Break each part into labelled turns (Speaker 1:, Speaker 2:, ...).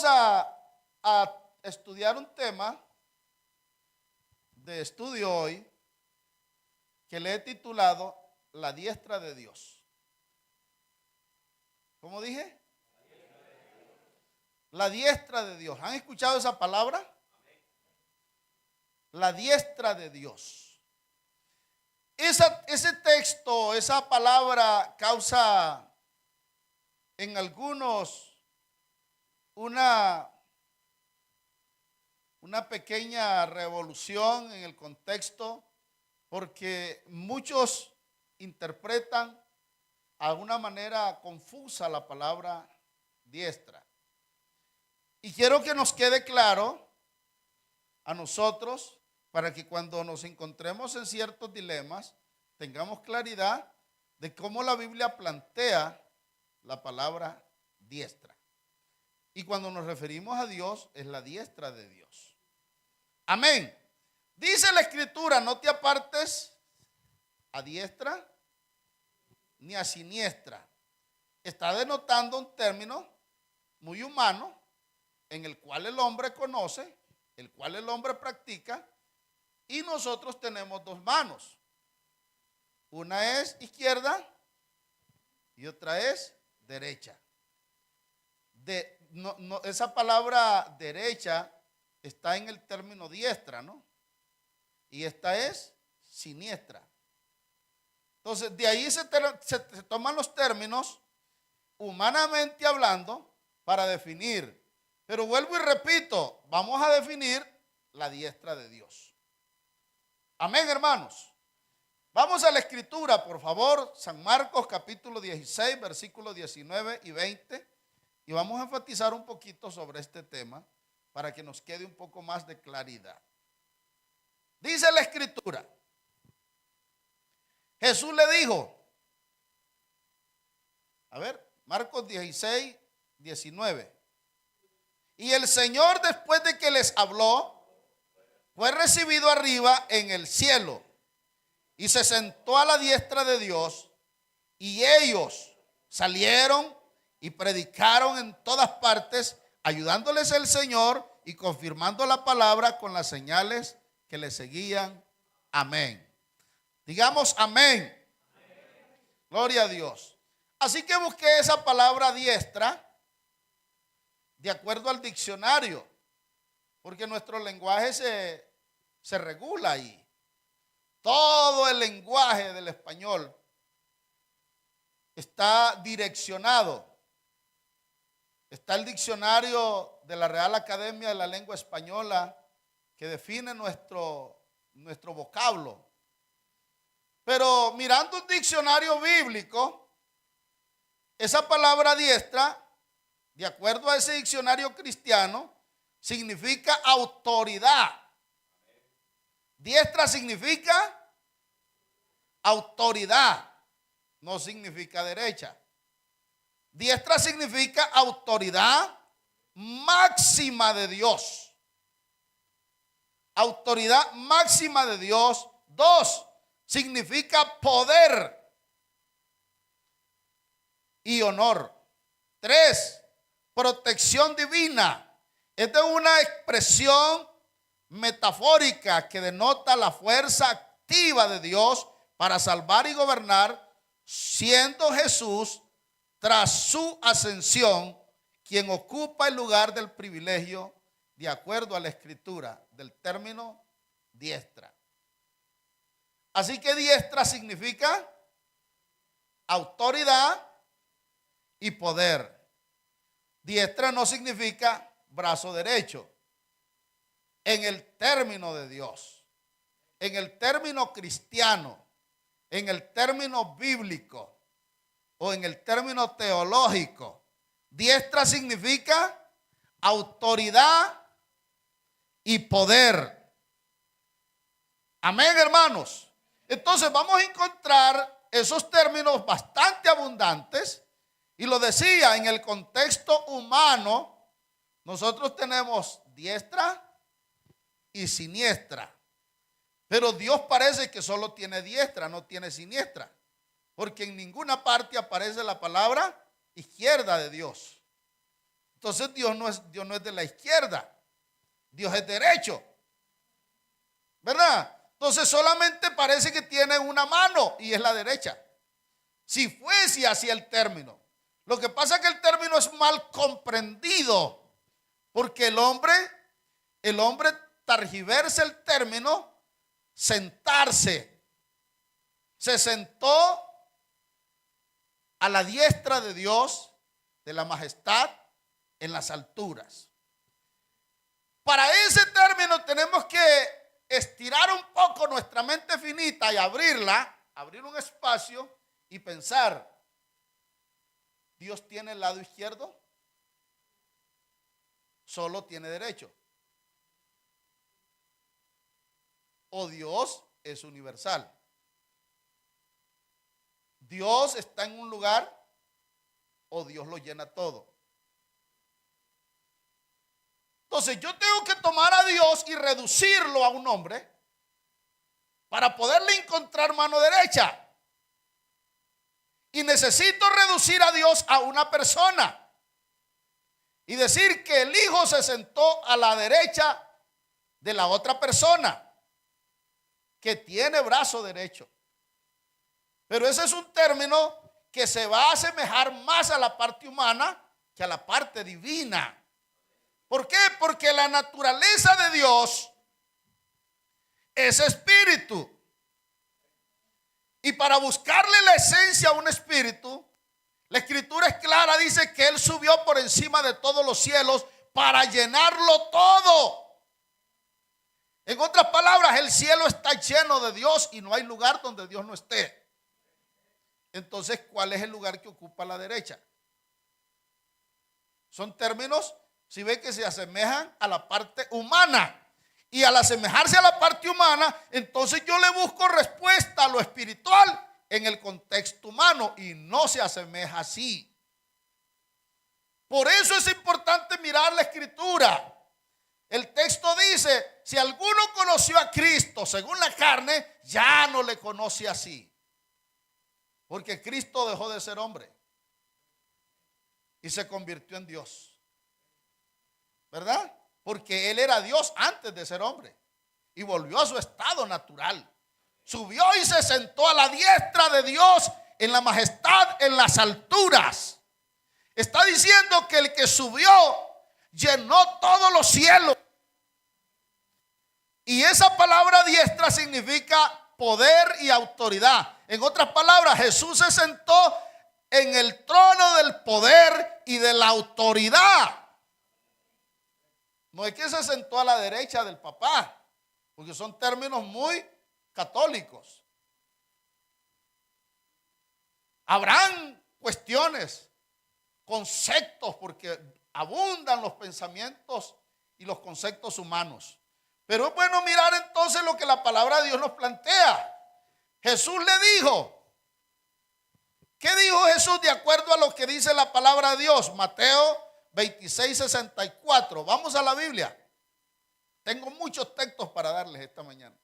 Speaker 1: a estudiar un tema de estudio hoy que le he titulado La diestra de Dios. ¿Cómo dije? La diestra de Dios. ¿Han escuchado esa palabra? La diestra de Dios. Ese texto, esa palabra causa en algunos una pequeña revolución en el contexto, porque muchos interpretan a una manera confusa la palabra diestra. Y quiero que nos quede claro a nosotros, para que cuando nos encontremos en ciertos dilemas, tengamos claridad de cómo la Biblia plantea la palabra diestra. Y cuando nos referimos a Dios, es la diestra de Dios. Amén. Dice la Escritura: no te apartes a diestra ni a siniestra. Está denotando un término muy humano en el cual el hombre conoce, el cual el hombre practica, y nosotros tenemos dos manos. Una es izquierda y otra es derecha. Esa palabra derecha está en el término diestra, ¿no? Y esta es siniestra. Entonces, de ahí se toman los términos, humanamente hablando, para definir. Pero vuelvo y repito, vamos a definir la diestra de Dios. Amén, hermanos. Vamos a la Escritura, por favor, San Marcos capítulo 16, versículos 19 y 20. Y vamos a enfatizar un poquito sobre este tema para que nos quede un poco más de claridad. Dice la Escritura: Jesús le dijo, Marcos 16, 19. Y el Señor, después de que les habló, fue recibido arriba en el cielo y se sentó a la diestra de Dios. Y ellos salieron y predicaron en todas partes, ayudándoles el Señor y confirmando la palabra con las señales que le seguían. Amén. Digamos amén. Amén. Gloria a Dios. Así que busqué esa palabra diestra de acuerdo al diccionario, porque nuestro lenguaje se regula ahí. Todo el lenguaje del español está direccionado. Está el diccionario de la Real Academia de la Lengua Española que define nuestro vocablo. Pero mirando un diccionario bíblico, esa palabra diestra, de acuerdo a ese diccionario cristiano, significa autoridad. Diestra significa autoridad, no significa derecha. Diestra significa autoridad máxima de Dios. Autoridad máxima de Dios. 2, significa poder y honor. 3, protección divina. Esta es una expresión metafórica que denota la fuerza activa de Dios para salvar y gobernar, siendo Jesús, tras su ascensión, quien ocupa el lugar del privilegio de acuerdo a la Escritura del término diestra. Así que diestra significa autoridad y poder. Diestra no significa brazo derecho. En el término de Dios, en el término cristiano, en el término bíblico o en el término teológico, diestra significa autoridad y poder. Amén, hermanos. Entonces vamos a encontrar esos términos bastante abundantes. Y lo decía, en el contexto humano, nosotros tenemos diestra y siniestra. Pero Dios parece que solo tiene diestra, no tiene siniestra. Porque en ninguna parte aparece la palabra izquierda de Dios. entonces Dios no es de la izquierda, Dios es derecho, ¿verdad? Entonces solamente parece que tiene una mano y es la derecha. Si fuese así el término. Lo que pasa es que el término es mal comprendido, porque el hombre targiversa el término sentarse. Se sentó a la diestra de Dios, de la majestad, en las alturas. Para ese término tenemos que estirar un poco nuestra mente finita y abrir un espacio y pensar, ¿Dios tiene el lado izquierdo? ¿Solo tiene derecho? ¿O Dios es universal? ¿Dios está en un lugar o Dios lo llena todo? Entonces yo tengo que tomar a Dios y reducirlo a un hombre para poderle encontrar mano derecha. Y necesito reducir a Dios a una persona y decir que el Hijo se sentó a la derecha de la otra persona que tiene brazo derecho. Pero ese es un término que se va a asemejar más a la parte humana que a la parte divina. ¿Por qué? Porque la naturaleza de Dios es espíritu. Y para buscarle la esencia a un espíritu, la escritura es clara, dice que Él subió por encima de todos los cielos para llenarlo todo. En otras palabras, el cielo está lleno de Dios y no hay lugar donde Dios no esté. Entonces, ¿cuál es el lugar que ocupa la derecha? Son términos, si ve, que se asemejan a la parte humana. Y al asemejarse a la parte humana, entonces yo le busco respuesta a lo espiritual en el contexto humano y no se asemeja así. Por eso es importante mirar la escritura. El texto dice, si alguno conoció a Cristo según la carne, ya no le conoce así. Porque Cristo dejó de ser hombre y se convirtió en Dios. ¿Verdad? Porque Él era Dios antes de ser hombre y volvió a su estado natural. Subió y se sentó a la diestra de Dios en la majestad, en las alturas. Está diciendo que el que subió llenó todos los cielos. Y esa palabra diestra significa poder y autoridad. En otras palabras, Jesús se sentó en el trono del poder y de la autoridad. No es que se sentó a la derecha del papá, porque son términos muy católicos. Habrán cuestiones, conceptos, porque abundan los pensamientos y los conceptos humanos. Pero es bueno mirar entonces lo que la palabra de Dios nos plantea. Jesús le dijo, ¿qué dijo Jesús de acuerdo a lo que dice la palabra de Dios? Mateo 26:64. Vamos a la Biblia. Tengo muchos textos para darles esta mañana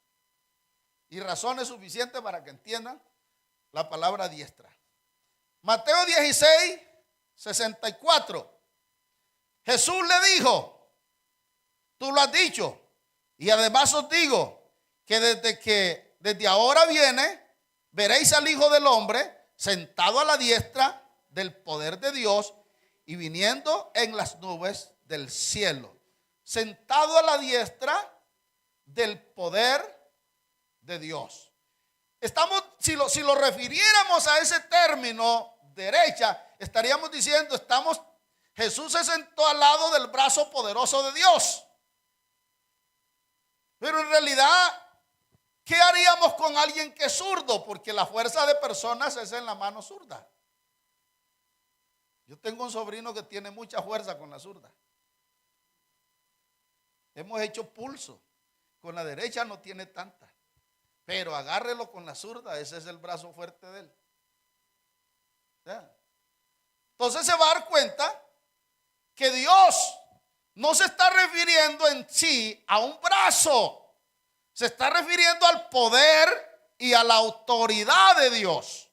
Speaker 1: y razones suficientes para que entiendan la palabra diestra. Mateo 16:64. Jesús le dijo, tú lo has dicho, y además os digo que desde ahora viene, veréis al Hijo del Hombre sentado a la diestra del poder de Dios y viniendo en las nubes del cielo. Sentado a la diestra del poder de Dios. Si lo refiriéramos a ese término derecha, estaríamos diciendo, Jesús se sentó al lado del brazo poderoso de Dios. Pero en realidad, ¿qué haríamos con alguien que es zurdo? Porque la fuerza de personas es en la mano zurda. Yo tengo un sobrino que tiene mucha fuerza con la zurda. Hemos hecho pulso. Con la derecha no tiene tanta. Pero agárrelo con la zurda, ese es el brazo fuerte de él. ¿Ya? Entonces se va a dar cuenta que Dios no se está refiriendo en sí a un brazo. Se está refiriendo al poder y a la autoridad de Dios.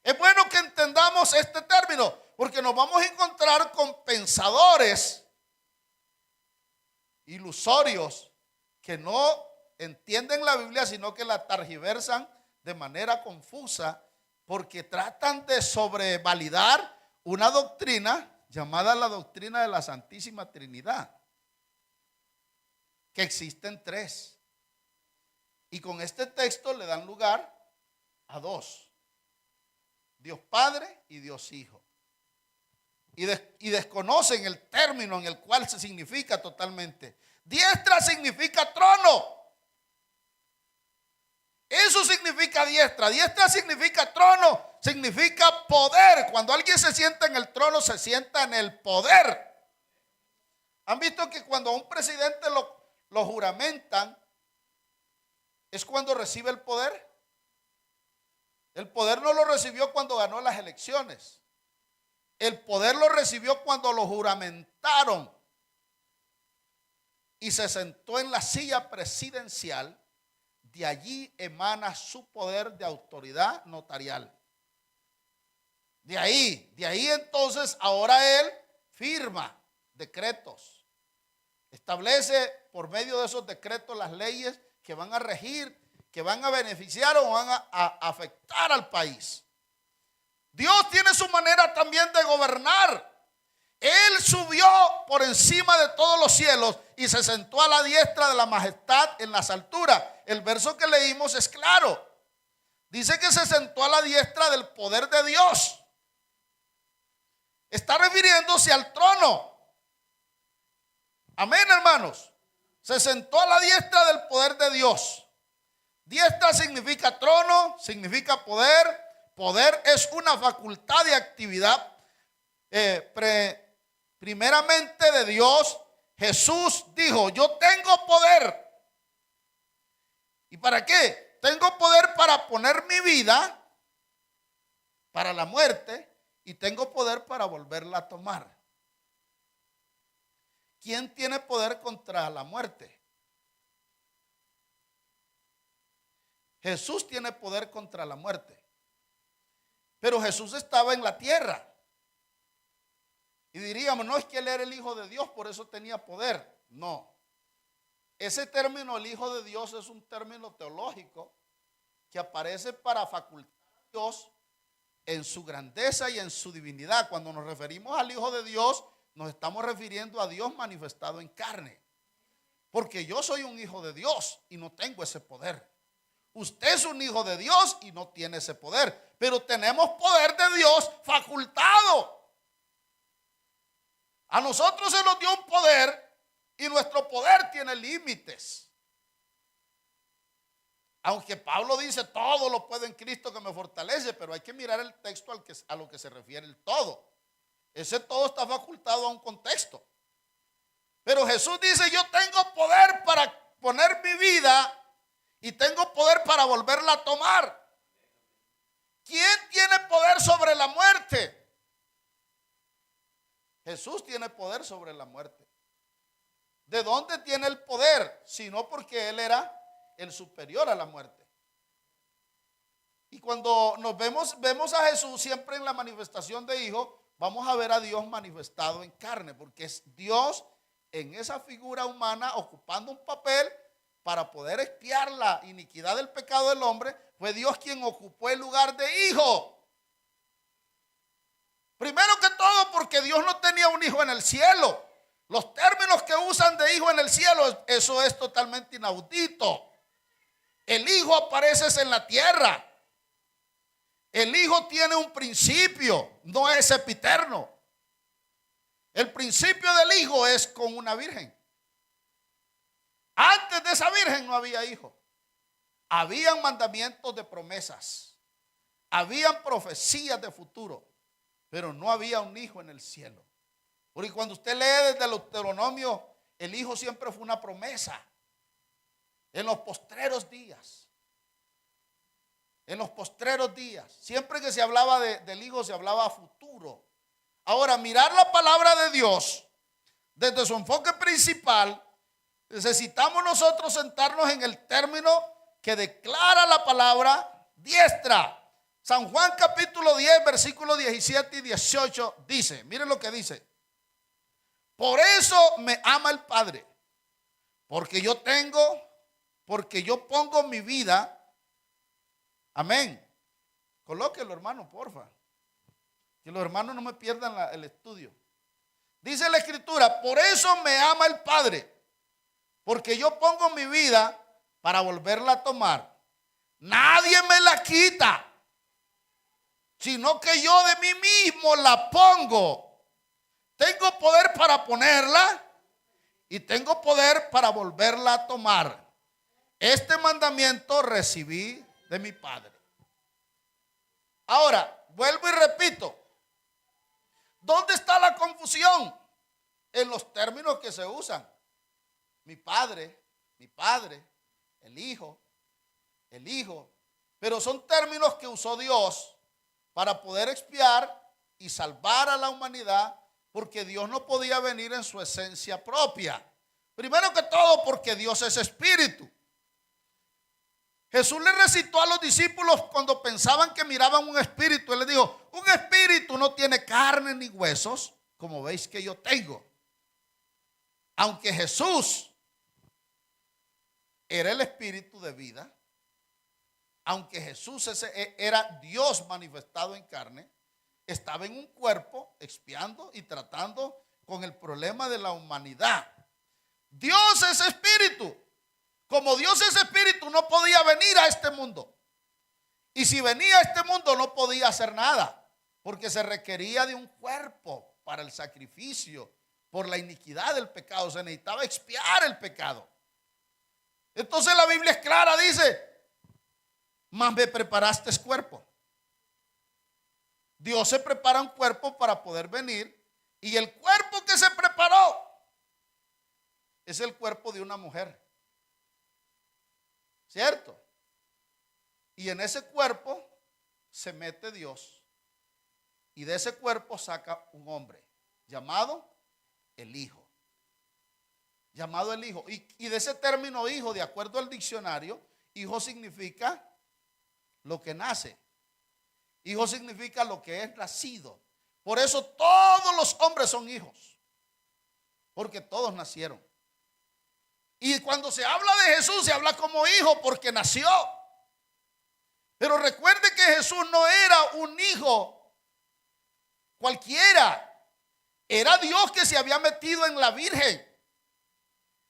Speaker 1: Es bueno que entendamos este término, Porque nos vamos a encontrar con pensadores ilusorios que no entienden la Biblia, sino que la tergiversan de manera confusa, porque tratan de sobrevalidar una doctrina llamada la doctrina de la Santísima Trinidad, que existen tres. Y con este texto le dan lugar a dos: Dios Padre y Dios Hijo. Y desconocen el término en el cual se significa totalmente. Diestra significa trono. Eso significa diestra. Diestra significa trono, significa poder. Cuando alguien se sienta en el trono, se sienta en el poder. ¿Han visto que cuando a un presidente lo juramentan, es cuando recibe el poder? El poder no lo recibió cuando ganó las elecciones. El poder lo recibió cuando lo juramentaron y se sentó en la silla presidencial. De allí emana su poder de autoridad notarial. De ahí entonces ahora él firma decretos. Establece por medio de esos decretos las leyes que van a regir, que van a beneficiar o van a afectar al país. Dios tiene su manera también de gobernar. Él subió por encima de todos los cielos y se sentó a la diestra de la majestad en las alturas. El verso que leímos es claro. Dice que se sentó a la diestra del poder de Dios. Está refiriéndose al trono. Amén, hermanos. Se sentó a la diestra del poder de Dios. Diestra significa trono, significa poder. Poder es una facultad de actividad primeramente de Dios. Jesús dijo: yo tengo poder. ¿Y para qué? Tengo poder para poner mi vida para la muerte y tengo poder para volverla a tomar. ¿Quién tiene poder contra la muerte? Jesús tiene poder contra la muerte. Pero Jesús estaba en la tierra. Y diríamos, no es que él era el Hijo de Dios, por eso tenía poder. No. Ese término, el Hijo de Dios, es un término teológico que aparece para facultar a Dios en su grandeza y en su divinidad. Cuando nos referimos al Hijo de Dios, nos estamos refiriendo a Dios manifestado en carne. Porque yo soy un hijo de Dios y no tengo ese poder. Usted es un hijo de Dios y no tiene ese poder. Pero tenemos poder de Dios facultado. A nosotros se nos dio un poder y nuestro poder tiene límites. Aunque Pablo dice todo lo puedo en Cristo que me fortalece, pero hay que mirar el texto a lo que se refiere el todo. Ese todo está facultado a un contexto. Pero Jesús dice: yo tengo poder para poner mi vida y tengo poder para volverla a tomar. ¿Quién tiene poder sobre la muerte? Jesús tiene poder sobre la muerte. ¿De dónde tiene el poder? Sino porque Él era el superior a la muerte. Y cuando vemos a Jesús siempre en la manifestación de Hijo, vamos a ver a Dios manifestado en carne, porque es Dios en esa figura humana ocupando un papel para poder expiar la iniquidad del pecado del hombre. Fue Dios quien ocupó el lugar de hijo. Primero que todo porque Dios no tenía un hijo en el cielo. Los términos que usan de hijo en el cielo, eso es totalmente inaudito. El hijo aparece en la tierra. El hijo tiene un principio, no es sempiterno. El principio del hijo es con una virgen. Antes de esa virgen no había hijo. Habían mandamientos de promesas. Habían profecías de futuro. Pero no había un hijo en el cielo. Porque cuando usted lee desde el Deuteronomio, el hijo siempre fue una promesa. En los postreros días. En los postreros días. Siempre que se hablaba del hijo, se hablaba a futuro. Ahora, mirar la palabra de Dios desde su enfoque principal, necesitamos nosotros sentarnos en el término que declara la palabra diestra. San Juan capítulo 10, versículos 17 y 18 dice, miren lo que dice. Por eso me ama el Padre, porque yo pongo mi vida. Amén. Colóquelo, hermano, porfa. Que los hermanos no me pierdan el estudio. Dice la Escritura, por eso me ama el Padre, porque yo pongo mi vida para volverla a tomar. Nadie me la quita, sino que yo de mí mismo la pongo. Tengo poder para ponerla y tengo poder para volverla a tomar. Este mandamiento recibí de mi Padre. Ahora, vuelvo y repito. ¿Dónde está la confusión? En los términos que se usan. Mi Padre, el Hijo. Pero son términos que usó Dios para poder expiar y salvar a la humanidad, porque Dios no podía venir en su esencia propia. Primero que todo, porque Dios es espíritu. Jesús le recitó a los discípulos cuando pensaban que miraban un espíritu. Él les dijo, un espíritu no tiene carne ni huesos, como veis que yo tengo. Aunque Jesús era el espíritu de vida, aunque Jesús era Dios manifestado en carne, estaba en un cuerpo expiando y tratando con el problema de la humanidad. Dios es espíritu. Como Dios es espíritu, no podía venir a este mundo. Y si venía a este mundo, no podía hacer nada, porque se requería de un cuerpo para el sacrificio por la iniquidad del pecado. Se necesitaba expiar el pecado. Entonces la Biblia es clara, dice, mas me preparaste cuerpo. Dios se prepara un cuerpo para poder venir, y el cuerpo que se preparó es el cuerpo de una mujer, ¿cierto? Y en ese cuerpo se mete Dios, y de ese cuerpo saca un hombre llamado el Hijo. Llamado el Hijo. Y de ese término hijo, de acuerdo al diccionario, hijo significa lo que nace. Hijo significa lo que es nacido. Por eso todos los hombres son hijos, porque todos nacieron. Y cuando se habla de Jesús, se habla como hijo porque nació. Pero recuerde que Jesús no era un hijo cualquiera. Era Dios que se había metido en la Virgen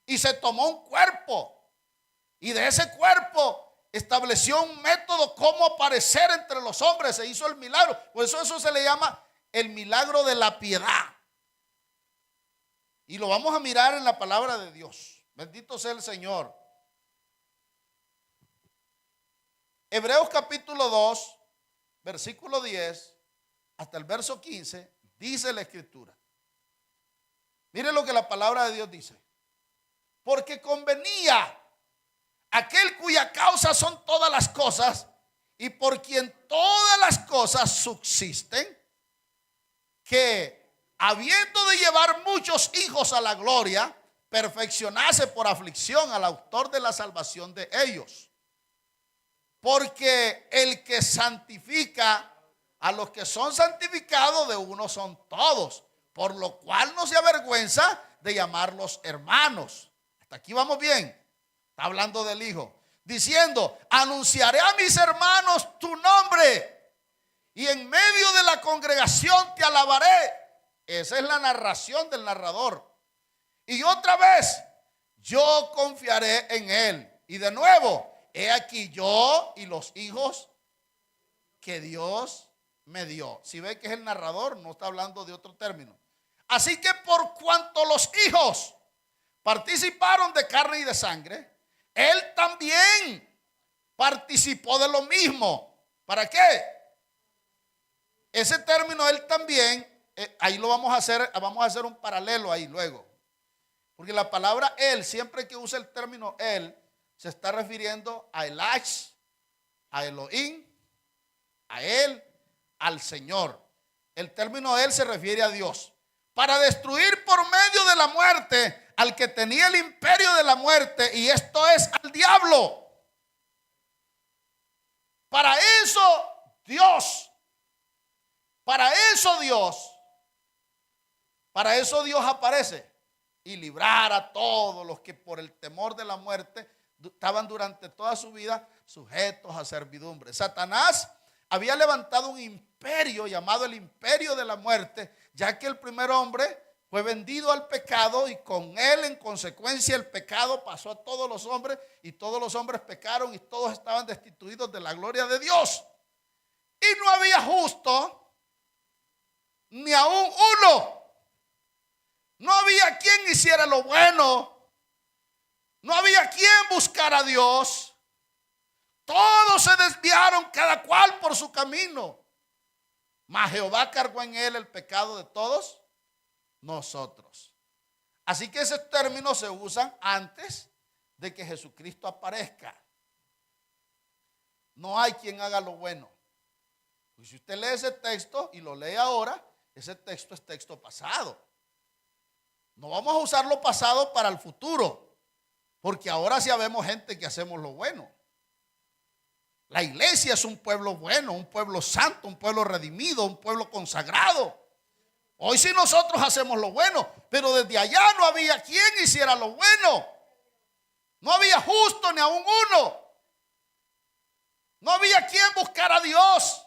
Speaker 1: y se tomó un cuerpo. Y de ese cuerpo estableció un método cómo aparecer entre los hombres. Se hizo el milagro. Por eso se le llama el milagro de la piedad. Y lo vamos a mirar en la palabra de Dios. Bendito sea el Señor. Hebreos capítulo 2, versículo 10 hasta el verso 15, dice la Escritura. Mire lo que la palabra de Dios dice. Porque convenía aquel cuya causa son todas las cosas y por quien todas las cosas subsisten, que habiendo de llevar muchos hijos a la gloria, perfeccionase por aflicción al autor de la salvación de ellos. Porque el que santifica a los que son santificados, de uno son todos, por lo cual no se avergüenza de llamarlos hermanos. Hasta aquí vamos bien. Está hablando del Hijo, diciendo, anunciaré a mis hermanos tu nombre y en medio de la congregación te alabaré. Esa es la narración del narrador. Y otra vez, yo confiaré en él. Y de nuevo, he aquí yo y los hijos que Dios me dio. Si ve que es el narrador, no está hablando de otro término. Así que por cuanto los hijos participaron de carne y de sangre, él también participó de lo mismo. ¿Para qué? Ese término él también, ahí lo vamos a hacer un paralelo ahí luego. Porque la palabra él, siempre que usa el término él, se está refiriendo a Elach, a Elohim, a él, al Señor. El término él se refiere a Dios. Para destruir por medio de la muerte al que tenía el imperio de la muerte, y esto es al diablo. Para eso Dios. Para eso Dios aparece y librar a todos los que por el temor de la muerte estaban durante toda su vida sujetos a servidumbre. Satanás había levantado un imperio llamado el imperio de la muerte, ya que el primer hombre fue vendido al pecado y con él en consecuencia el pecado pasó a todos los hombres y todos los hombres pecaron y todos estaban destituidos de la gloria de Dios. Y no había justo ni aún uno. No había quien hiciera lo bueno. No había quien buscara a Dios. Todos se desviaron, cada cual por su camino. Mas Jehová cargó en él el pecado de todos nosotros. Así que esos términos se usan antes de que Jesucristo aparezca. No hay quien haga lo bueno. Y si usted lee ese texto y lo lee ahora, ese texto es texto pasado. No vamos a usar lo pasado para el futuro, porque ahora sí habemos gente que hacemos lo bueno. La iglesia es un pueblo bueno, un pueblo santo, un pueblo redimido, un pueblo consagrado. Hoy sí nosotros hacemos lo bueno, pero desde allá no había quien hiciera lo bueno. No había justo ni aún uno. No había quien buscara a Dios.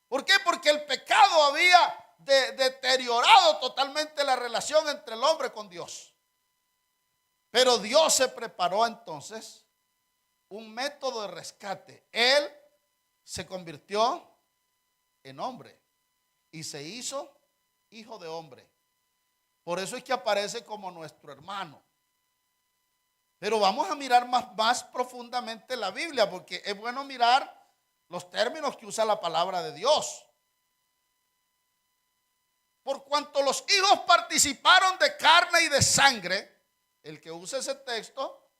Speaker 1: ¿Por qué? Porque el pecado había deteriorado totalmente la relación entre el hombre con Dios. Pero Dios se preparó entonces un método de rescate. Él se convirtió en hombre y se hizo hijo de hombre. Por eso es que aparece como nuestro hermano. Pero vamos a mirar más profundamente la Biblia, porque es bueno mirar los términos que usa la palabra de Dios. Por cuanto los hijos participaron de carne y de sangre, el que usa ese texto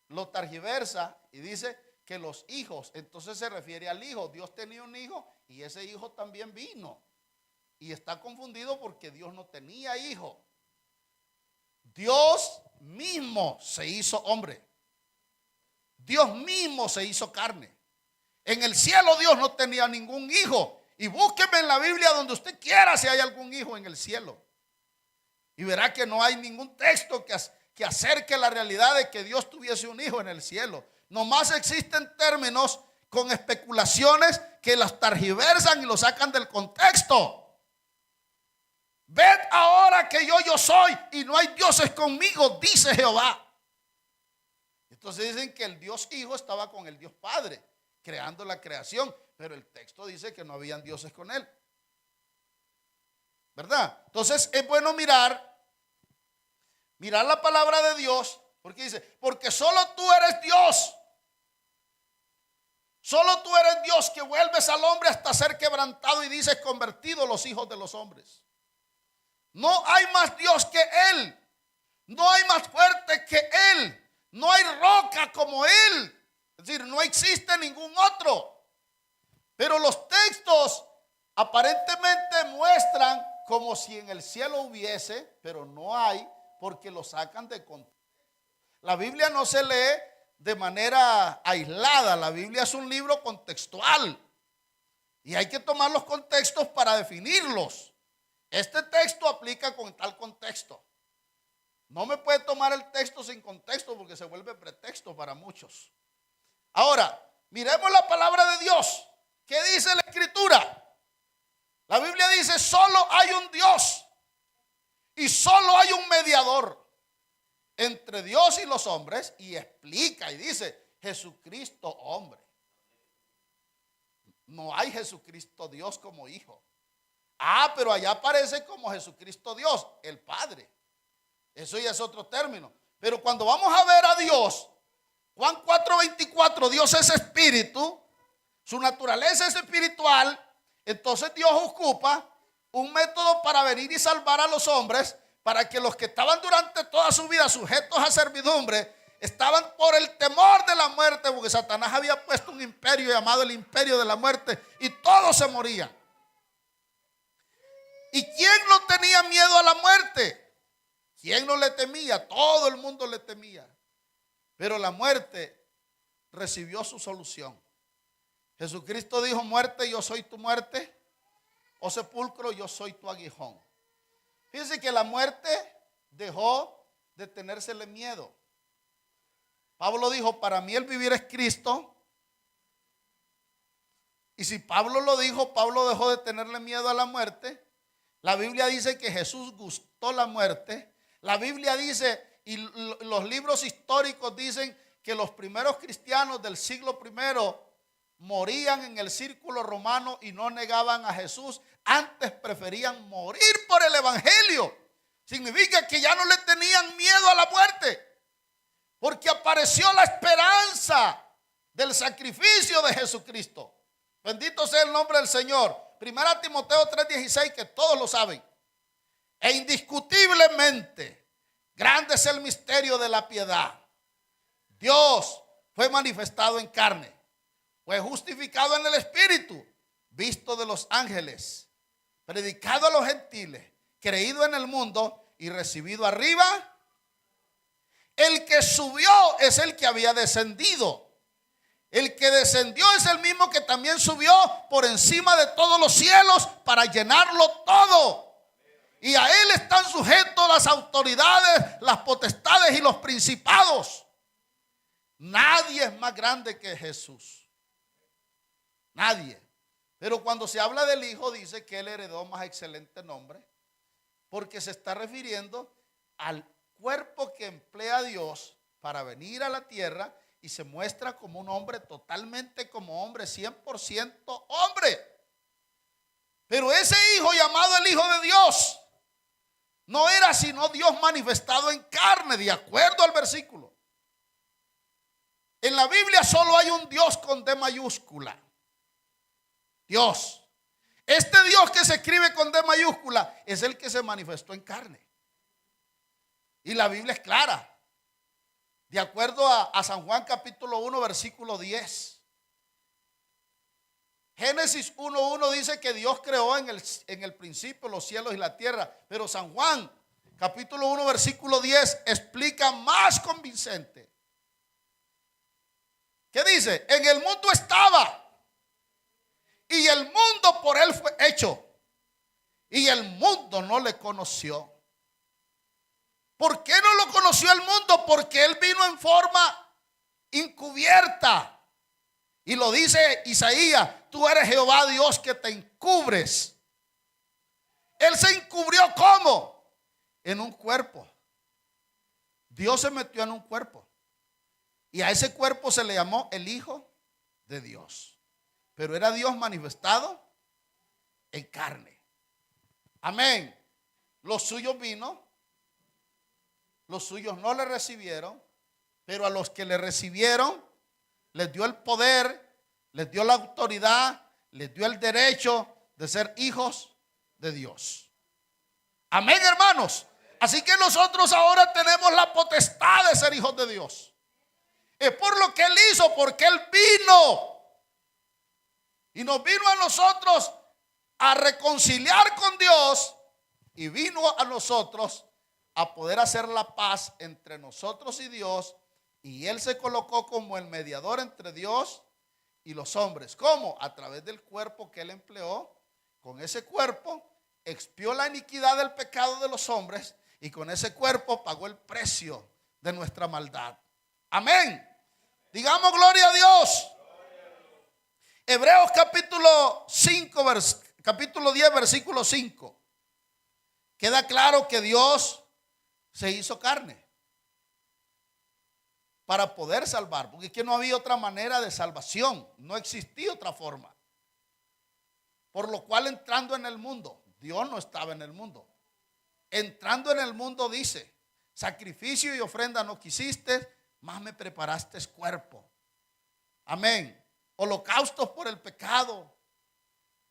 Speaker 1: lo targiversa y dice que los hijos, entonces se refiere al hijo. Dios tenía un hijo y ese hijo también vino. Y está confundido porque Dios no tenía hijo. Dios mismo se hizo hombre. Dios mismo se hizo carne. En el cielo Dios no tenía ningún hijo. Y búsqueme en la Biblia donde usted quiera si hay algún hijo en el cielo. Y verá que no hay ningún texto que acerque la realidad de que Dios tuviese un hijo en el cielo. Nomás existen términos con especulaciones que las targiversan y lo sacan del contexto. Ved ahora que yo soy y no hay dioses conmigo, dice Jehová. Entonces dicen que el Dios Hijo estaba con el Dios Padre, creando la creación. Pero el texto dice que no habían dioses con él. ¿Verdad? Entonces es bueno mirar la palabra de Dios, porque dice, porque solo tú eres Dios. Solo tú eres Dios que vuelves al hombre hasta ser quebrantado y dices convertido los hijos de los hombres. No hay más Dios que Él. No hay más fuerte que Él. No hay roca como Él. Es decir, no existe ningún otro. Pero los textos aparentemente muestran como si en el cielo hubiese, pero no hay, porque lo sacan de contexto. La Biblia no se lee de manera aislada. La Biblia es un libro contextual y hay que tomar los contextos para definirlos. Este texto aplica con tal contexto. No me puede tomar el texto sin contexto porque se vuelve pretexto para muchos. Ahora, miremos la palabra de Dios. ¿Qué dice la Escritura? La Biblia dice, solo hay un Dios y solo hay un mediador entre Dios y los hombres, y explica y dice, Jesucristo hombre. No hay Jesucristo Dios como hijo. Pero allá aparece como Jesucristo Dios, el Padre. Eso ya es otro término. Pero cuando vamos a ver a Dios, Juan 4:24, Dios es espíritu, su naturaleza es espiritual. Entonces Dios ocupa un método para venir y salvar a los hombres, para que los que estaban durante toda su vida sujetos a servidumbre, estaban por el temor de la muerte, porque Satanás había puesto un imperio llamado el imperio de la muerte, y todos se morían. ¿Y quién no tenía miedo a la muerte? ¿Quién no le temía? Todo el mundo le temía. Pero la muerte recibió su solución. Jesucristo dijo: muerte, yo soy tu muerte, o sepulcro, yo soy tu aguijón. Fíjense que la muerte dejó de tenérsele miedo. Pablo dijo: para mí el vivir es Cristo. Y si Pablo lo dijo, Pablo dejó de tenerle miedo a la muerte. La Biblia dice que Jesús gustó la muerte. La Biblia dice, y los libros históricos dicen, que los primeros cristianos del siglo I morían en el círculo romano y no negaban a Jesús. Antes preferían morir por el evangelio. Significa que ya no le tenían miedo a la muerte, porque apareció la esperanza del sacrificio de Jesucristo. Bendito sea el nombre del Señor. Primera Timoteo 3:16, que todos lo saben. E indiscutiblemente grande es el misterio de la piedad. Dios fue manifestado en carne, fue justificado en el Espíritu, visto de los ángeles, predicado a los gentiles, creído en el mundo y recibido arriba. El que subió es el que había descendido. El que descendió es el mismo que también subió por encima de todos los cielos para llenarlo todo. Y a él están sujetos las autoridades, las potestades y los principados. Nadie es más grande que Jesús. Nadie. Pero cuando se habla del Hijo, dice que él heredó más excelente nombre, porque se está refiriendo al cuerpo que emplea Dios para venir a la tierra y se muestra como un hombre, totalmente como hombre, 100% hombre. Pero ese Hijo, llamado el Hijo de Dios, no era sino Dios manifestado en carne, de acuerdo al versículo. En la Biblia solo hay un Dios con D mayúscula. Dios. Este Dios que se escribe con D mayúscula es el que se manifestó en carne. Y la Biblia es clara. De acuerdo a San Juan capítulo 1 versículo 10. Génesis 1:1 dice que Dios creó en el principio los cielos y la tierra. Pero San Juan capítulo 1 versículo 10 explica más convincente. ¿Qué dice? En el mundo estaba, y el mundo por él fue hecho, y el mundo no le conoció. ¿Por qué no lo conoció el mundo? Porque él vino en forma encubierta. Y lo dice Isaías: tú eres Jehová Dios que te encubres. Él se encubrió ¿cómo? En un cuerpo. Dios se metió en un cuerpo. Y a ese cuerpo se le llamó el Hijo de Dios. Pero era Dios manifestado en carne. Amén. Los suyos vino, los suyos no le recibieron, pero a los que le recibieron les dio el poder, les dio la autoridad, les dio el derecho de ser hijos de Dios. Amén, hermanos. Así que nosotros ahora tenemos la potestad de ser hijos de Dios. Es por lo que él hizo, porque él vino y nos vino a nosotros a reconciliar con Dios, y vino a nosotros a poder hacer la paz entre nosotros y Dios. Y él se colocó como el mediador entre Dios y los hombres. ¿Cómo? A través del cuerpo que él empleó. Con ese cuerpo expió la iniquidad del pecado de los hombres, y con ese cuerpo pagó el precio de nuestra maldad. Amén. Digamos gloria a Dios. Hebreos capítulo 5, capítulo 10, versículo 5. Queda claro que Dios se hizo carne para poder salvar, porque aquí no había otra manera de salvación, no existía otra forma. Por lo cual, entrando en el mundo, Dios no estaba en el mundo. Entrando en el mundo dice: sacrificio y ofrenda no quisiste, más me preparaste cuerpo. Amén. Holocaustos por el pecado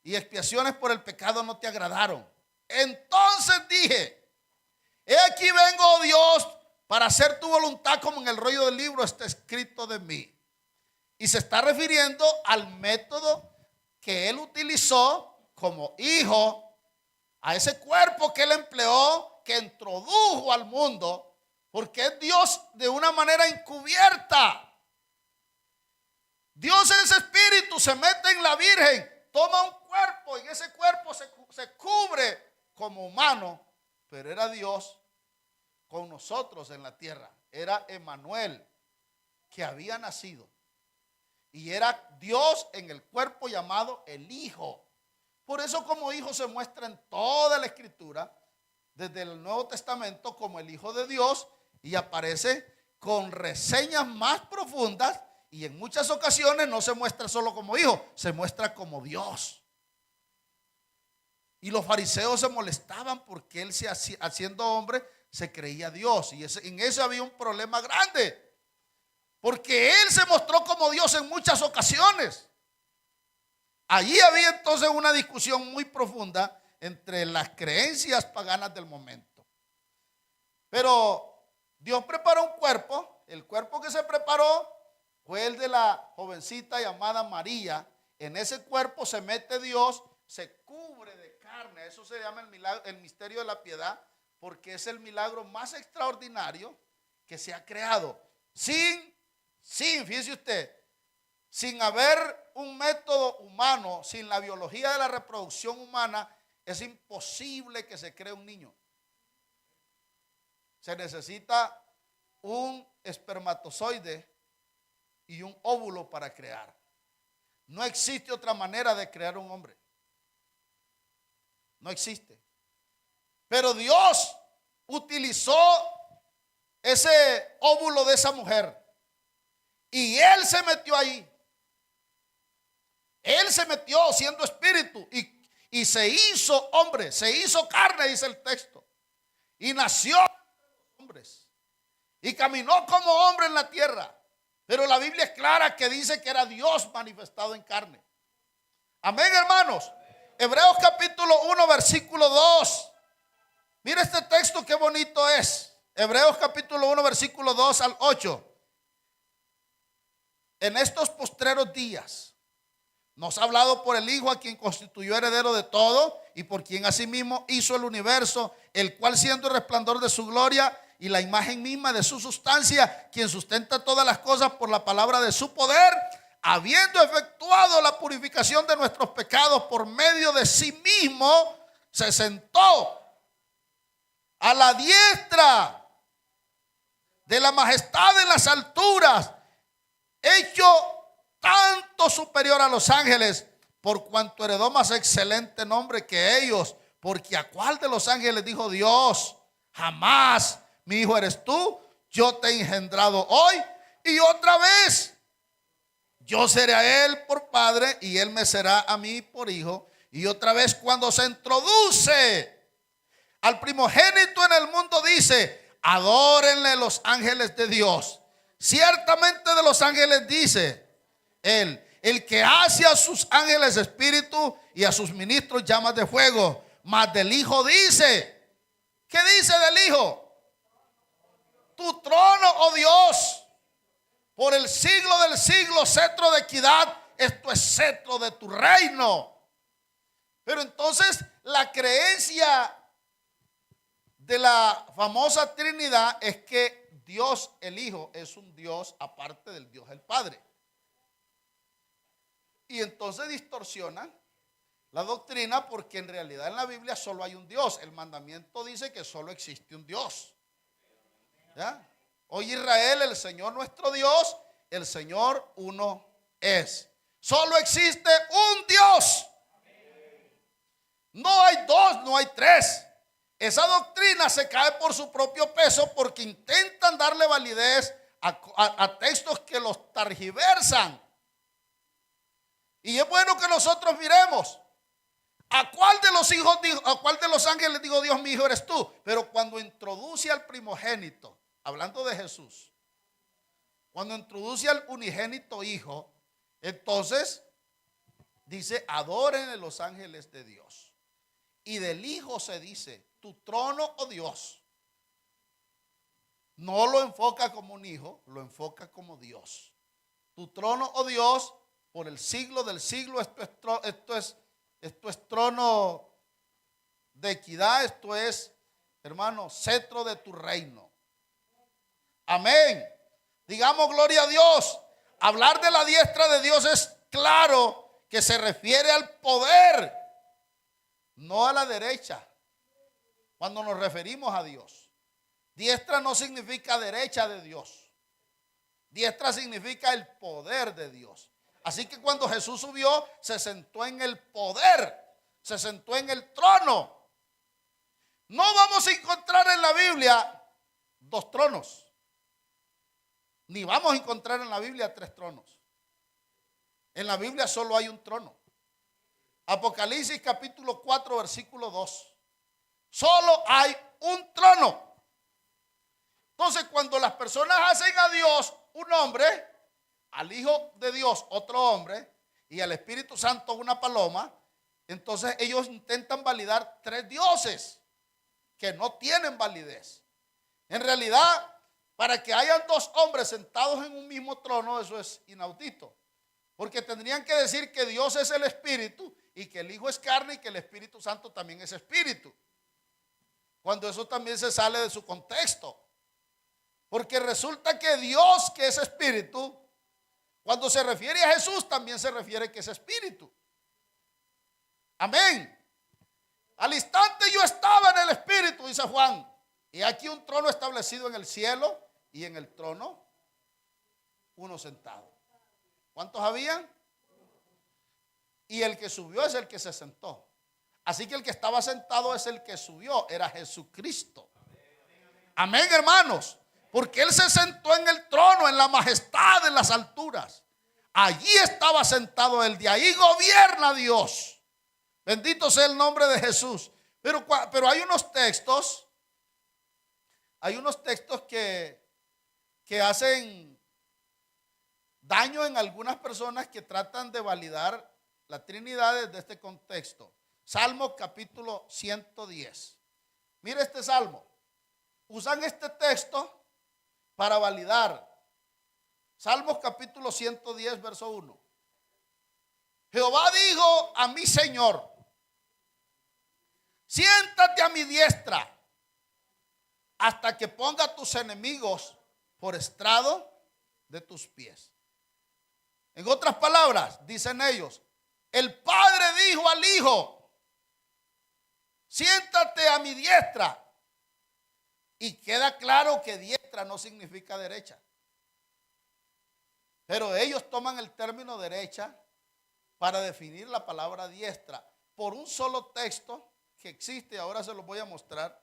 Speaker 1: y expiaciones por el pecado no te agradaron. Entonces dije: he aquí vengo, oh Dios, para hacer tu voluntad, como en el rollo del libro está escrito de mí. Y se está refiriendo al método que él utilizó como hijo, a ese cuerpo que él empleó, que introdujo al mundo, porque es Dios de una manera encubierta. Dios es espíritu, se mete en la Virgen, toma un cuerpo y en ese cuerpo se cubre como humano, pero era Dios con nosotros en la tierra. Era Emmanuel que había nacido y era Dios en el cuerpo llamado el Hijo. Por eso como Hijo se muestra en toda la Escritura, desde el Nuevo Testamento, como el Hijo de Dios, y aparece con reseñas más profundas, y en muchas ocasiones no se muestra solo como Hijo, se muestra como Dios. Y los fariseos se molestaban porque él, haciendo hombre, se creía Dios, y en eso había un problema grande, porque él se mostró como Dios en muchas ocasiones. Allí había entonces una discusión muy profunda entre las creencias paganas del momento. Pero Dios preparó un cuerpo. El cuerpo que se preparó fue el de la jovencita llamada María. En ese cuerpo se mete Dios, se cubre de carne. Eso se llama el misterio de la piedad, porque es el milagro más extraordinario que se ha creado. Fíjese usted, sin haber un método humano, sin la biología de la reproducción humana, es imposible que se cree un niño. Se necesita un espermatozoide y un óvulo para crear. No existe otra manera de crear un hombre. No existe. Pero Dios utilizó ese óvulo de esa mujer y Él se metió ahí. Él se metió siendo espíritu y se hizo hombre, se hizo carne, dice el texto. Y nació entre los hombres. Y caminó como hombre en la tierra. Pero la Biblia es clara que dice que era Dios manifestado en carne. Amén, hermanos. Hebreos capítulo 1, versículo 2. Mira este texto, qué bonito es. Hebreos capítulo 1, versículo 2 al 8. En estos postreros días nos ha hablado por el Hijo, a quien constituyó heredero de todo y por quien asimismo hizo el universo, el cual siendo el resplandor de su gloria y la imagen misma de su sustancia, quien sustenta todas las cosas por la palabra de su poder, habiendo efectuado la purificación de nuestros pecados por medio de sí mismo, se sentó a la diestra de la majestad en las alturas, hecho tanto superior a los ángeles, por cuanto heredó más excelente nombre que ellos. Porque a cuál de los ángeles dijo Dios: jamás, mi hijo eres tú, yo te he engendrado hoy, y otra vez yo seré a él por padre y él me será a mí por hijo. Y otra vez cuando se introduce al primogénito en el mundo, dice: adórenle los ángeles de Dios. Ciertamente de los ángeles dice Él: el que hace a sus ángeles espíritu y a sus ministros llamas de fuego. Mas del Hijo dice, ¿qué dice del Hijo? Tu trono, oh Dios, por el siglo del siglo, cetro de equidad, esto es cetro de tu reino. Pero entonces la creencia de la famosa Trinidad es que Dios el Hijo es un Dios aparte del Dios el Padre. Y entonces distorsionan la doctrina, porque en realidad en la Biblia solo hay un Dios. El mandamiento dice que solo existe un Dios. ¿Ya? Oye Israel, el Señor nuestro Dios, el Señor uno es. Solo existe un Dios. No hay dos, no hay tres. Esa doctrina se cae por su propio peso, porque intentan darle validez a textos que los targiversan. Y es bueno que nosotros miremos a cuál de los hijos dijo, a cuál de los ángeles dijo Dios: mi hijo eres tú. Pero cuando introduce al primogénito, hablando de Jesús, cuando introduce al unigénito hijo, entonces dice: adórenle los ángeles de Dios. Y del Hijo se dice: tu trono, oh Dios. No lo enfoca como un hijo, lo enfoca como Dios. Tu trono, oh Dios, por el siglo del siglo. Esto es trono de equidad. Esto es, hermano, cetro de tu reino. Amén. Digamos gloria a Dios. Hablar de la diestra de Dios es claro que se refiere al poder, no a la derecha. Cuando nos referimos a Dios, diestra no significa derecha de Dios. Diestra significa el poder de Dios. Así que cuando Jesús subió, se sentó en el poder, se sentó en el trono. No vamos a encontrar en la Biblia 2 tronos, ni vamos a encontrar en la Biblia 3 tronos. En la Biblia solo hay un trono. Apocalipsis capítulo 4, versículo 2. Solo hay un trono. Entonces, cuando las personas hacen a Dios un hombre, al Hijo de Dios otro hombre y al Espíritu Santo una paloma, entonces ellos intentan validar 3 dioses que no tienen validez. En realidad, para que hayan 2 hombres sentados en un mismo trono, eso es inaudito. Porque tendrían que decir que Dios es el Espíritu y que el Hijo es carne y que el Espíritu Santo también es Espíritu. Cuando eso también se sale de su contexto. Porque resulta que Dios, que es Espíritu, cuando se refiere a Jesús también se refiere que es Espíritu. Amén. Al instante yo estaba en el Espíritu, dice Juan, y aquí un trono establecido en el cielo y en el trono uno sentado. ¿Cuántos habían? Y el que subió es el que se sentó. Así que el que estaba sentado es el que subió, era Jesucristo. Amén, hermanos. Porque Él se sentó en el trono, en la majestad, en las alturas. Allí estaba sentado Él, de ahí gobierna Dios. Bendito sea el nombre de Jesús. Pero hay unos textos que hacen daño en algunas personas que tratan de validar la Trinidad desde este contexto. Salmo capítulo 110. Mire este salmo. Usan este texto para validar. Salmos capítulo 110, verso 1. Jehová dijo a mi Señor: siéntate a mi diestra hasta que ponga a tus enemigos por estrado de tus pies. En otras palabras, dicen ellos, el Padre dijo al Hijo: siéntate a mi diestra. Y queda claro que diestra no significa derecha. Pero ellos toman el término derecha para definir la palabra diestra por un solo texto que existe. Ahora se los voy a mostrar.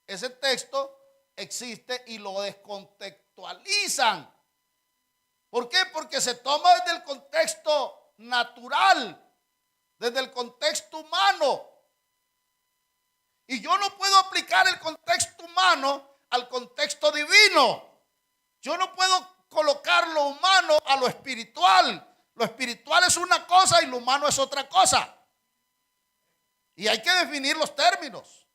Speaker 1: Ese texto existe y lo descontextualizan. ¿Por qué? Porque se toma desde el contexto natural, desde el contexto humano. Y yo no puedo aplicar el contexto humano al contexto divino. Yo no puedo colocar lo humano a lo espiritual. Lo espiritual es una cosa y lo humano es otra cosa. Y hay que definir los términos.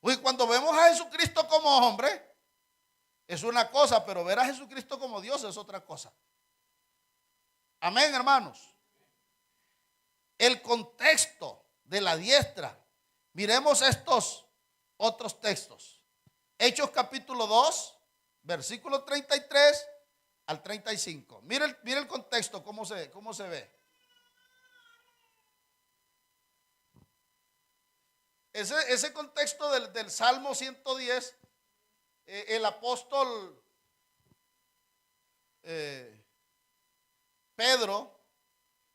Speaker 1: Y cuando vemos a Jesucristo como hombre, es una cosa, pero ver a Jesucristo como Dios es otra cosa. Amén, hermanos. El contexto de la diestra. Miremos estos otros textos. Hechos capítulo 2, versículo 33 al 35. Mire el contexto, cómo se ve. Ese contexto del Salmo 110, el apóstol Pedro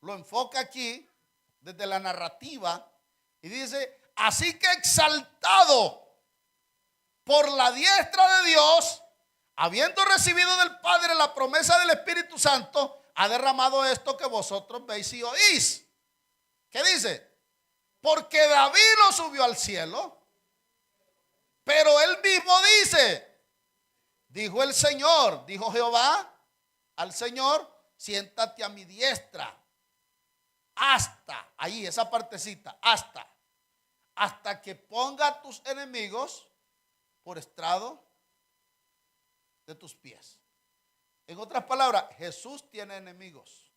Speaker 1: lo enfoca aquí desde la narrativa y dice: así que exaltado por la diestra de Dios, habiendo recibido del Padre la promesa del Espíritu Santo, ha derramado esto que vosotros veis y oís. ¿Qué dice? Porque David lo subió al cielo, pero él mismo dice: dijo el Señor, dijo Jehová al Señor: siéntate a mi diestra hasta, ahí esa partecita, hasta que ponga a tus enemigos por estrado de tus pies. En otras palabras, Jesús tiene enemigos,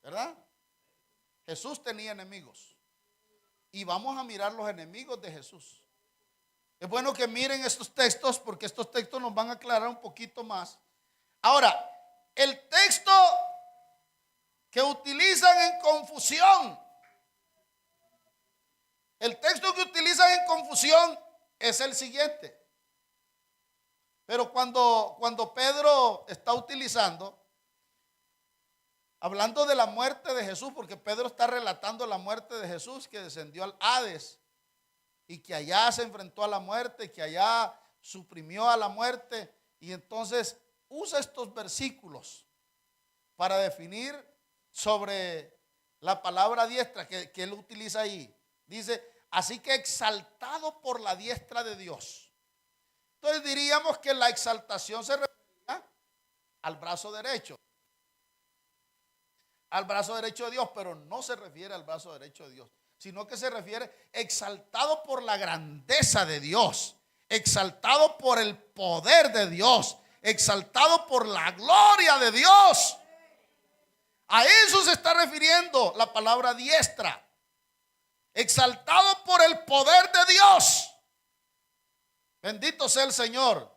Speaker 1: ¿verdad? Jesús tenía enemigos. Y vamos a mirar los enemigos de Jesús. Es bueno que miren estos textos porque estos textos nos van a aclarar un poquito más Ahora, el texto que utilizan en confusión, el texto que utilizan en confusión es el siguiente. Pero cuando Pedro está utilizando, hablando de la muerte de Jesús, porque Pedro está relatando la muerte de Jesús, que descendió al Hades y que allá se enfrentó a la muerte, que allá suprimió a la muerte, y entonces usa estos versículos para definir sobre la palabra diestra que él utiliza ahí. Dice, así que exaltado por la diestra de Dios. Entonces diríamos que la exaltación se refiere al brazo derecho. Al brazo derecho de Dios, pero no se refiere al brazo derecho de Dios, sino que se refiere exaltado por la grandeza de Dios, exaltado por el poder de Dios, exaltado por la gloria de Dios. A eso se está refiriendo la palabra diestra. Exaltado por el poder de Dios. Bendito sea el Señor.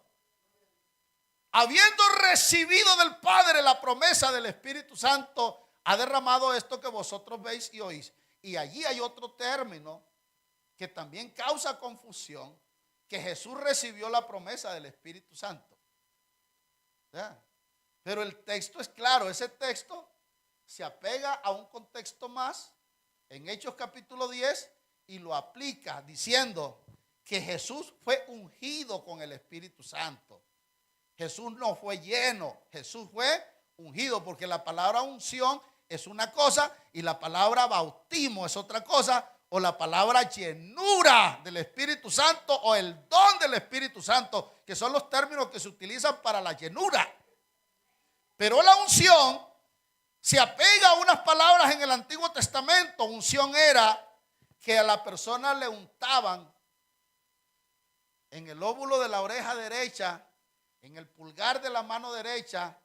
Speaker 1: Habiendo recibido del Padre la promesa del Espíritu Santo, ha derramado esto que vosotros veis y oís. Y allí hay otro término que también causa confusión, que Jesús recibió la promesa del Espíritu Santo. ¿Ya? Pero el texto es claro, ese texto se apega a un contexto más en Hechos capítulo 10 y lo aplica diciendo que Jesús fue ungido con el Espíritu Santo. Jesús no fue lleno, Jesús fue ungido, porque la palabra unción es una cosa y la palabra bautismo es otra cosa, o la palabra llenura del Espíritu Santo o el don del Espíritu Santo, que son los términos que se utilizan para la llenura. Pero la unción se apega a unas palabras en el Antiguo Testamento. Unción era que a la persona le untaban en el lóbulo de la oreja derecha, en el pulgar de la mano derecha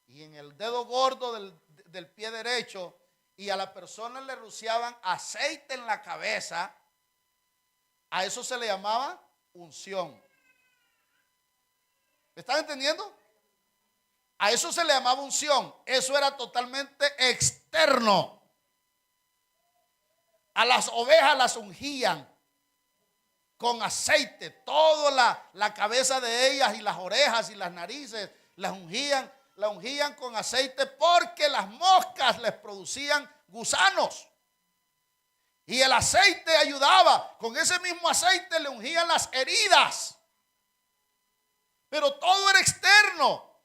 Speaker 1: y en el dedo gordo del pie derecho, y a la persona le rociaban aceite en la cabeza. A eso se le llamaba unción. ¿Me están entendiendo? A eso se le llamaba unción. Eso era totalmente externo. A las ovejas las ungían con aceite, toda la cabeza de ellas y las orejas y las narices las ungían. La ungían con aceite porque las moscas les producían gusanos. Y el aceite ayudaba. Con ese mismo aceite le ungían las heridas. Pero todo era externo.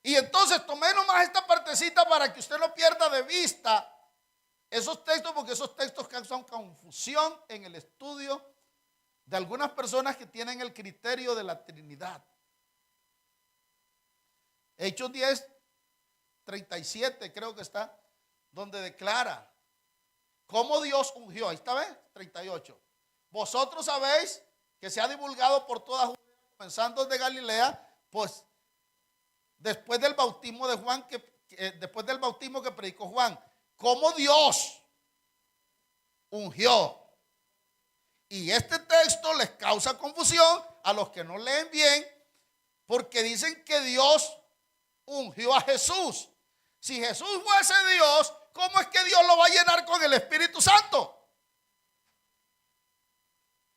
Speaker 1: Y entonces tomé nomás esta partecita para que usted no pierda de vista esos textos, porque esos textos causan confusión en el estudio de algunas personas que tienen el criterio de la Trinidad. Hechos 10, 37 creo que está, donde declara cómo Dios ungió. Ahí está, ¿ves? 38. Vosotros sabéis que se ha divulgado por toda Judea, comenzando desde Galilea, pues después del bautismo de Juan, después del bautismo que predicó Juan, cómo Dios ungió. Y este texto les causa confusión a los que no leen bien, porque dicen que Dios ungió a Jesús. Si Jesús fuese Dios, ¿cómo es que Dios lo va a llenar con el Espíritu Santo?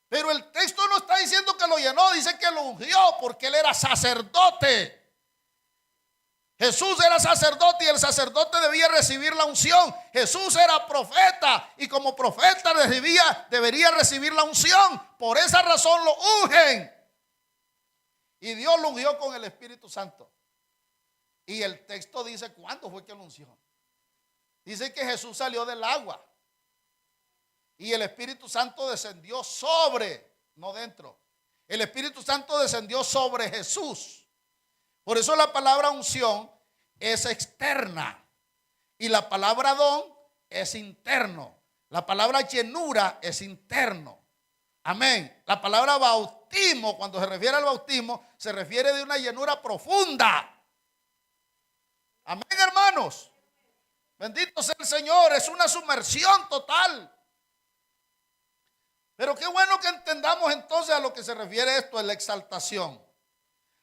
Speaker 1: Pero el texto no está diciendo que lo llenó, dice que lo ungió porque él era sacerdote. Jesús era sacerdote y el sacerdote debía recibir la unción. Jesús era profeta y como profeta debería recibir la unción. Por esa razón lo ungen. Y Dios lo ungió con el Espíritu Santo. Y el texto dice cuándo fue que lo ungió. Dice que Jesús salió del agua y el Espíritu Santo descendió sobre, no dentro. El Espíritu Santo descendió sobre Jesús. Por eso la palabra unción es externa y la palabra don es interno. La palabra llenura es interno. Amén. La palabra bautismo, cuando se refiere al bautismo, se refiere de una llenura profunda. Amén, hermanos. Bendito sea el Señor. Es una sumersión total. Pero qué bueno que entendamos entonces a lo que se refiere esto, a la exaltación.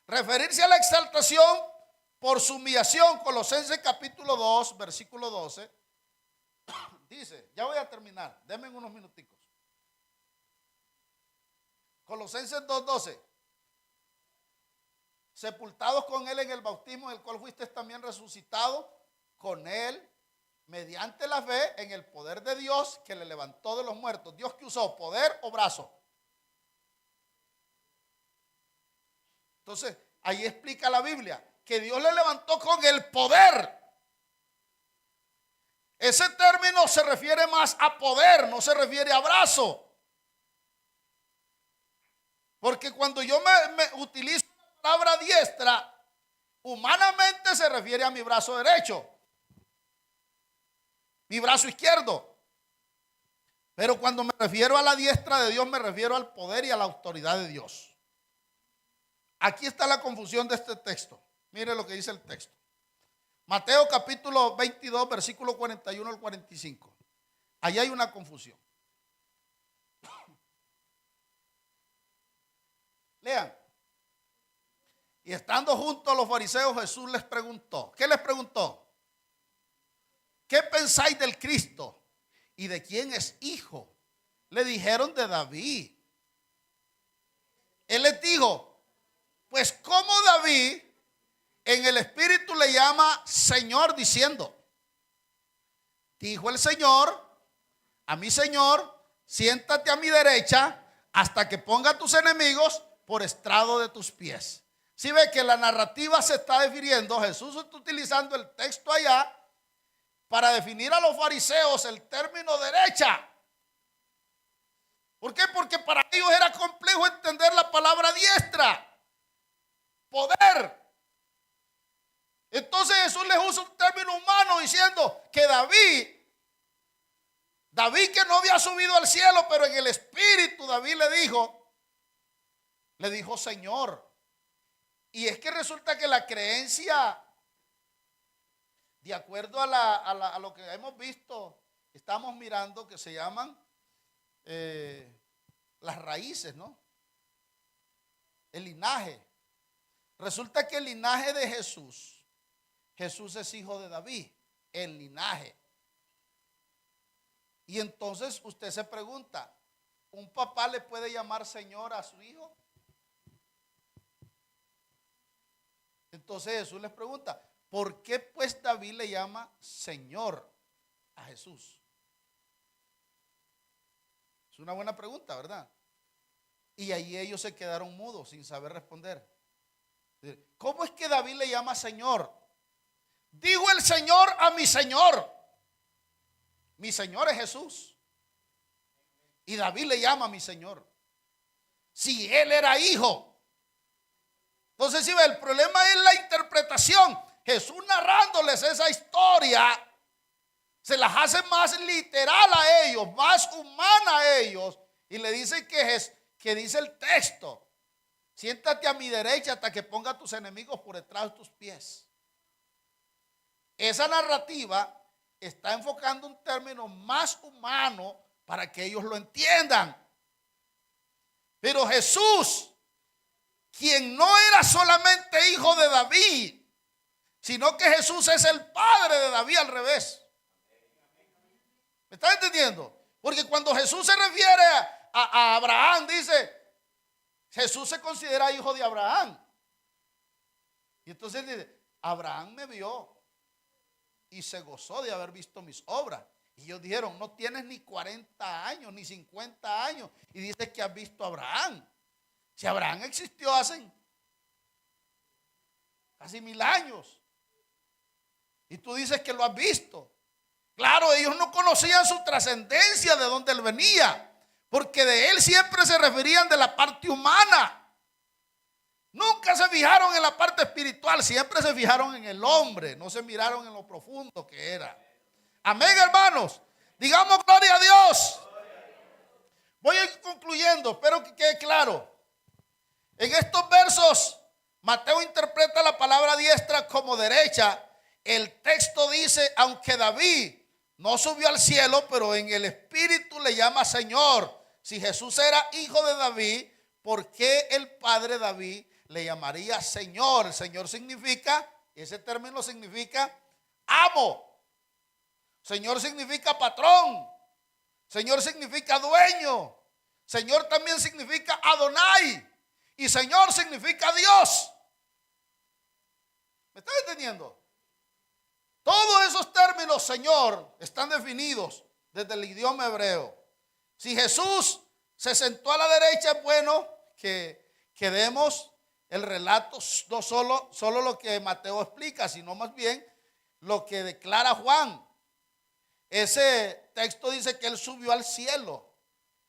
Speaker 1: Referirse a la exaltación por su humillación. Colosenses capítulo 2, versículo 12. Dice, ya voy a terminar, denme unos minuticos. Colosenses 2:12. Sepultados con él en el bautismo, en el cual fuiste también resucitado con él mediante la fe en el poder de Dios que le levantó de los muertos. Dios que usó poder o brazo. Entonces, ahí explica la Biblia que Dios le levantó con el poder. Ese término se refiere más a poder, no se refiere a brazo. Porque cuando yo me utilizo la palabra diestra, humanamente se refiere a mi brazo derecho, mi brazo izquierdo. Pero cuando me refiero a la diestra de Dios, me refiero al poder y a la autoridad de Dios. Aquí está la confusión de este texto. Mire lo que dice el texto. Mateo capítulo 22, versículo 41 al 45. Allí hay una confusión. Lean. Y estando junto a los fariseos, Jesús les preguntó. ¿Qué les preguntó? ¿Qué pensáis del Cristo? ¿Y de quién es hijo? Le dijeron de David. Él les dijo, pues como David en el Espíritu le llama Señor diciendo, dijo el Señor a mi Señor, siéntate a mi derecha hasta que ponga a tus enemigos por estrado de tus pies. Si ve que la narrativa se está definiendo, Jesús está utilizando el texto allá para definir a los fariseos el término derecha. ¿Por qué? Porque para ellos era complejo entender la palabra diestra, poder. Entonces Jesús les usa un término humano diciendo que David que no había subido al cielo, pero en el Espíritu David le dijo Señor. Y es que resulta que la creencia, de acuerdo a lo que hemos visto, estamos mirando que se llaman las raíces, ¿no? El linaje. Resulta que el linaje de Jesús es hijo de David, el linaje. Y entonces usted se pregunta, ¿un papá le puede llamar Señor a su hijo? Entonces Jesús les pregunta, ¿por qué pues David le llama Señor a Jesús? Es una buena pregunta, ¿verdad? Y ahí ellos se quedaron mudos sin saber responder. ¿Cómo es que David le llama Señor? Dijo el Señor a mi Señor. Mi Señor es Jesús. Y David le llama a mi Señor. Si él era hijo. Entonces, si ve, el problema es la interpretación. Jesús narrándoles esa historia, se las hace más literal a ellos, más humana a ellos. Y le dice que dice el texto, siéntate a mi derecha hasta que ponga a tus enemigos por detrás de tus pies. Esa narrativa está enfocando un término más humano para que ellos lo entiendan. Pero Jesús, quien no era solamente hijo de David, sino que Jesús es el padre de David al revés. ¿Me están entendiendo? Porque cuando Jesús se refiere a Abraham, dice, Jesús se considera hijo de Abraham. Y entonces dice, Abraham me vio y se gozó de haber visto mis obras. Y ellos dijeron, no tienes ni 40 años, ni 50 años. Y dices que has visto a Abraham. Si Abraham existió hace casi 1000 años. Y tú dices que lo has visto. Claro, ellos no conocían su trascendencia, de dónde él venía. Porque de él siempre se referían de la parte humana. Nunca se fijaron en la parte espiritual, siempre se fijaron en el hombre. No se miraron en lo profundo que era. Amén, hermanos. Digamos gloria a Dios. Voy a ir concluyendo, espero que quede claro. En estos versos, Mateo interpreta la palabra diestra como derecha. El texto dice, aunque David no subió al cielo, pero en el Espíritu le llama Señor. Si Jesús era hijo de David, ¿por qué el padre David le llamaría Señor? El Señor significa Ese término significa amo. Señor significa patrón. Señor significa dueño. Señor también significa Adonai. Y Señor significa Dios. ¿Me están entendiendo? Todos esos términos, Señor, están definidos desde el idioma hebreo. Si Jesús se sentó a la derecha, es bueno que demos el relato, no solo lo que Mateo explica, sino más bien lo que declara Juan. Ese texto dice que él subió al cielo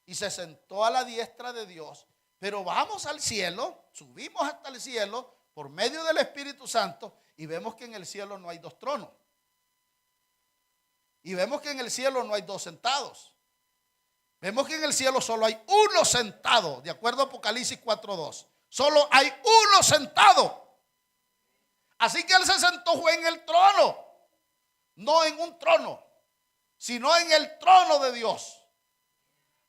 Speaker 1: y se sentó a la diestra de Dios. Pero vamos al cielo, subimos hasta el cielo por medio del Espíritu Santo y vemos que en el cielo no hay dos tronos. Y vemos que en el cielo no hay dos sentados. Vemos que en el cielo solo hay uno sentado, de acuerdo a Apocalipsis 4:2. Solo hay uno sentado. Así que él se sentó fue en el trono, no en un trono, sino en el trono de Dios.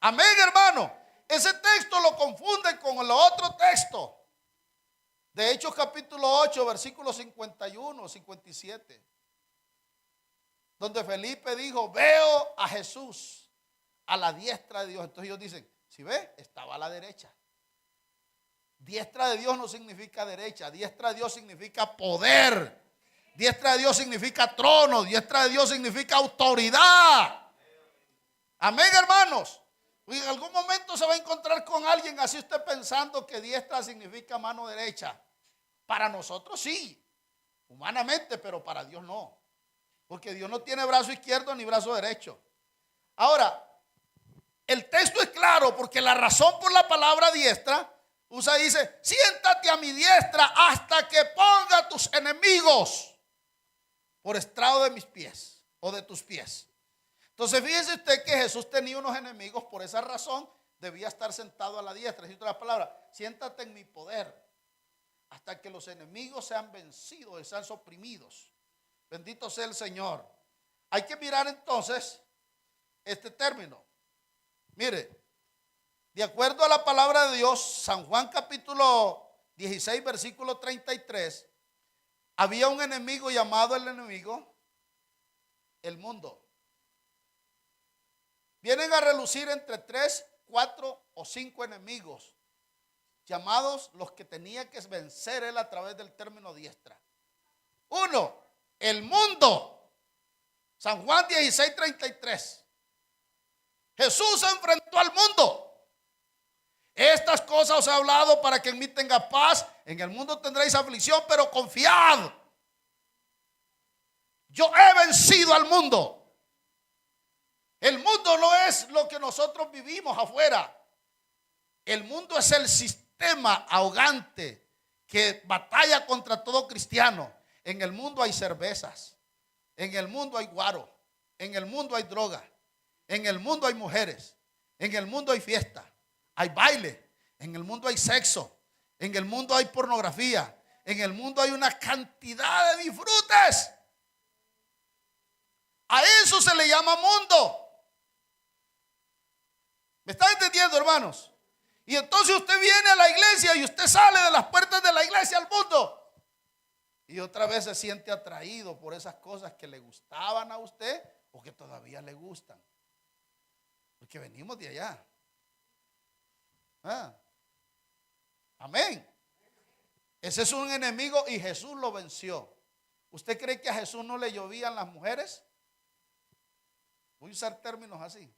Speaker 1: Amén, hermano. Ese texto lo confunden con el otro texto de Hechos capítulo 8, versículos 51, 57. Donde Felipe dijo, veo a Jesús a la diestra de Dios. Entonces ellos dicen, si ve, estaba a la derecha. Diestra de Dios no significa derecha. Diestra de Dios significa poder. Diestra de Dios significa trono. Diestra de Dios significa autoridad. Amén, hermanos. Y en algún momento se va a encontrar con alguien así, usted pensando que diestra significa mano derecha. Para nosotros sí, humanamente, pero para Dios no. Porque Dios no tiene brazo izquierdo ni brazo derecho. Ahora, el texto es claro porque la razón por la palabra diestra, dice, siéntate a mi diestra hasta que ponga tus enemigos por estrado de mis pies o de tus pies. Entonces fíjese usted que Jesús tenía unos enemigos, por esa razón debía estar sentado a la diestra. Dice la palabra, siéntate en mi poder hasta que los enemigos sean vencidos y sean oprimidos. Bendito sea el Señor. Hay que mirar entonces este término. Mire, de acuerdo a la palabra de Dios, San Juan capítulo 16, versículo 33, había un enemigo llamado el enemigo, el mundo. Vienen a relucir entre 3, 4 o 5 enemigos, llamados los que tenía que vencer él a través del término diestra. 1, el mundo. San Juan 16, 33. Jesús se enfrentó al mundo. Estas cosas os he hablado para que en mí tenga paz. En el mundo tendréis aflicción, pero confiad. Yo he vencido al mundo. El mundo no es lo que nosotros vivimos afuera. El mundo es el sistema ahogante que batalla contra todo cristiano. En el mundo hay cervezas. En el mundo hay guaro. En el mundo hay droga. En el mundo hay mujeres. En el mundo hay fiesta. Hay baile. En el mundo hay sexo. En el mundo hay pornografía. En el mundo hay una cantidad de disfrutes. A eso se le llama mundo. ¿Me están entendiendo, hermanos? Y entonces usted viene a la iglesia y usted sale de las puertas de la iglesia al mundo. Y otra vez se siente atraído por esas cosas que le gustaban a usted o que todavía le gustan. Porque venimos de allá. Amén. Ese es un enemigo y Jesús lo venció. ¿Usted cree que a Jesús no le llovían las mujeres? Voy a usar términos así.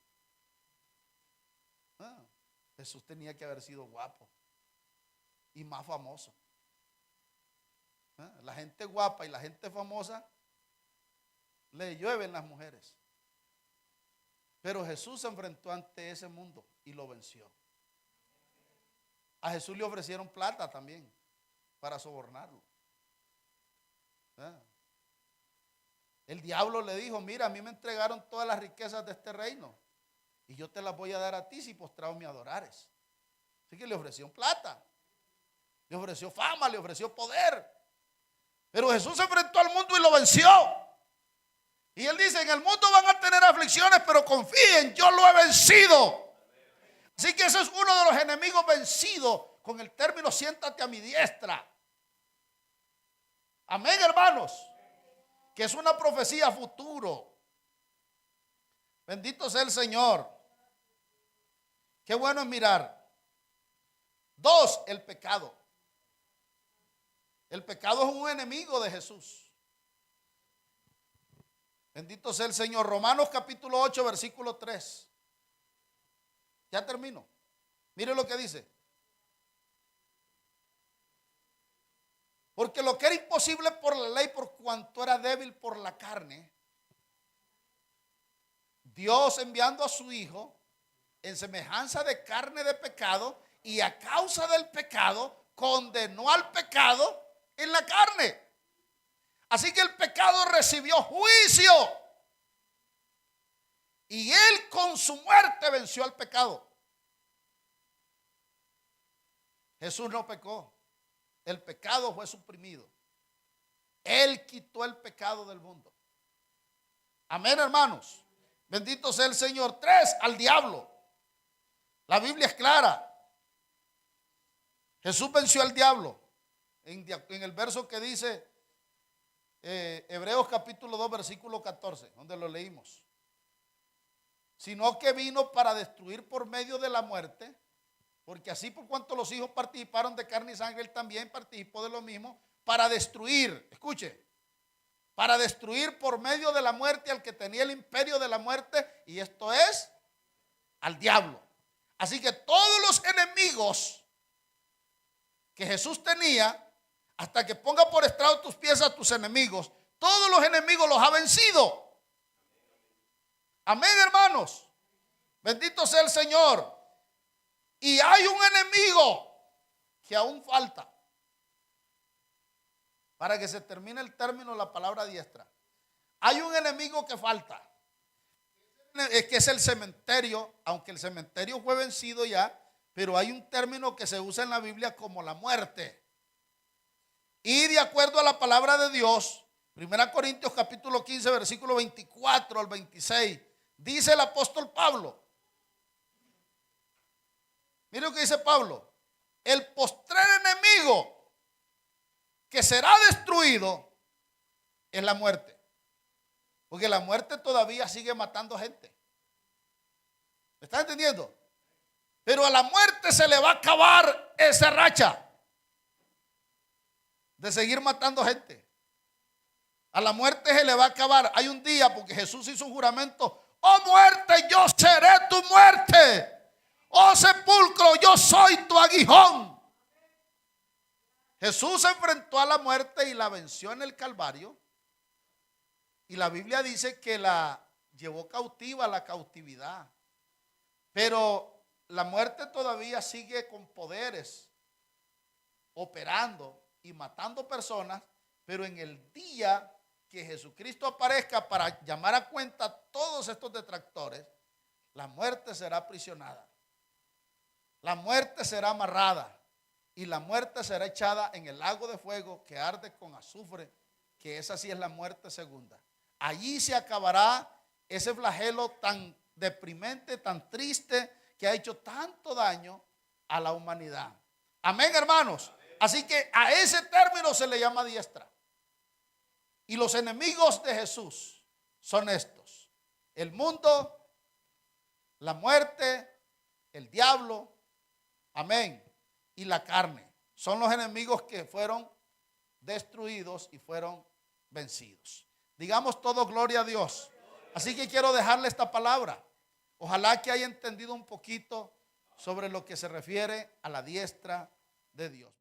Speaker 1: Jesús tenía que haber sido guapo y más famoso. La gente guapa y la gente famosa le llueven las mujeres. Pero Jesús se enfrentó ante ese mundo y lo venció. A Jesús le ofrecieron plata también para sobornarlo. El diablo le dijo, mira, a mí me entregaron todas las riquezas de este reino y yo te las voy a dar a ti si postrado me adorares. Así que le ofreció plata, le ofreció fama, le ofreció poder. Pero Jesús se enfrentó al mundo y lo venció. Y él dice, en el mundo van a tener aflicciones, pero confíen, yo lo he vencido. Así que ese es uno de los enemigos vencidos con el término siéntate a mi diestra. Amén, hermanos. Que es una profecía a futuro. Bendito sea el Señor. Qué bueno es mirar. 2, el pecado. El pecado es un enemigo de Jesús. Bendito sea el Señor. Romanos capítulo 8, versículo 3. Ya termino. Mire lo que dice. Porque lo que era imposible por la ley, por cuanto era débil por la carne, Dios enviando a su Hijo en semejanza de carne de pecado, y a causa del pecado condenó al pecado en la carne. Así que el pecado recibió juicio y él con su muerte venció al pecado. Jesús no pecó, el pecado fue suprimido. Él quitó el pecado del mundo. Amén, hermanos. Bendito sea el Señor. 3, al diablo. La Biblia es clara. Jesús venció al diablo. En el verso que dice Hebreos capítulo 2 versículo 14, donde lo leímos. Sino que vino para destruir por medio de la muerte, porque así por cuanto los hijos participaron de carne y sangre, él también participó de lo mismo, para destruir, escuche, para destruir por medio de la muerte al que tenía el imperio de la muerte, y esto es al diablo. Así que todos los enemigos que Jesús tenía, hasta que ponga por estrado tus pies a tus enemigos, todos los enemigos los ha vencido. Amén, hermanos. Bendito sea el Señor. Y hay un enemigo que aún falta para que se termine el término, la palabra diestra. Hay un enemigo que falta, que es el cementerio, aunque el cementerio fue vencido ya, pero hay un término que se usa en la Biblia como la muerte. Y de acuerdo a la palabra de Dios, 1 Corintios capítulo 15, versículo 24 al 26, dice el apóstol Pablo. Mire lo que dice Pablo. El postrer enemigo que será destruido es la muerte. Porque la muerte todavía sigue matando gente. ¿Me está entendiendo? Pero a la muerte se le va a acabar esa racha de seguir matando gente. A la muerte se le va a acabar. Hay un día, porque Jesús hizo un juramento: oh muerte, yo seré tu muerte. Oh sepulcro, yo soy tu aguijón. Jesús se enfrentó a la muerte y la venció en el Calvario. Y la Biblia dice que la llevó cautiva a la cautividad. Pero la muerte todavía sigue con poderes, operando y matando personas. Pero en el día que Jesucristo aparezca para llamar a cuenta a todos estos detractores, la muerte será aprisionada. La muerte será amarrada y la muerte será echada en el lago de fuego que arde con azufre, que esa sí es la muerte segunda. Allí se acabará ese flagelo tan deprimente, tan triste, que ha hecho tanto daño a la humanidad. Amén, hermanos. Así que a ese término se le llama diestra. Y los enemigos de Jesús son estos: el mundo, la muerte, el diablo, amén, y la carne. Son los enemigos que fueron destruidos y fueron vencidos. Digamos todo gloria a Dios. Así que quiero dejarle esta palabra. Ojalá que haya entendido un poquito sobre lo que se refiere a la diestra de Dios.